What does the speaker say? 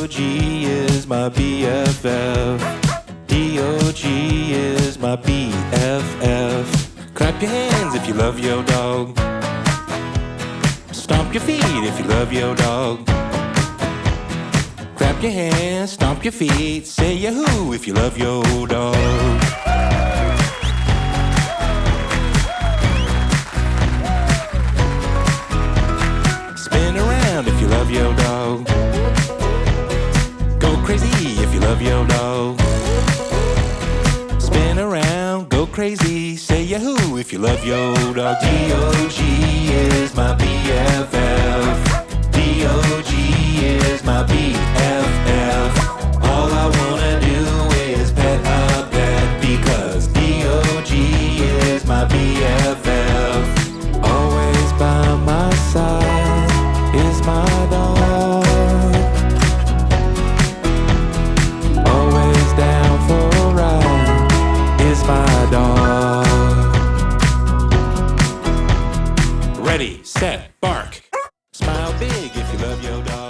D-O-G is my BFF. D-O-G is my BFF. Clap your hands if you love your dog. Stomp your feet if you love your dog. Clap your hands, stomp your feet, say yahoo if you love your dog. Spin around if you love your dog. Go crazy if you love your dog. Spin around, go crazy, say yahoo if you love your dog. D-O-G is my BFF. D-O-G is my BFF. All I wanna do is pet a pet because D-O-G is my BFF. Always by my side is my dog. Always down for a ride is my dog. Ready, set, bark. Smile big if you love your dog.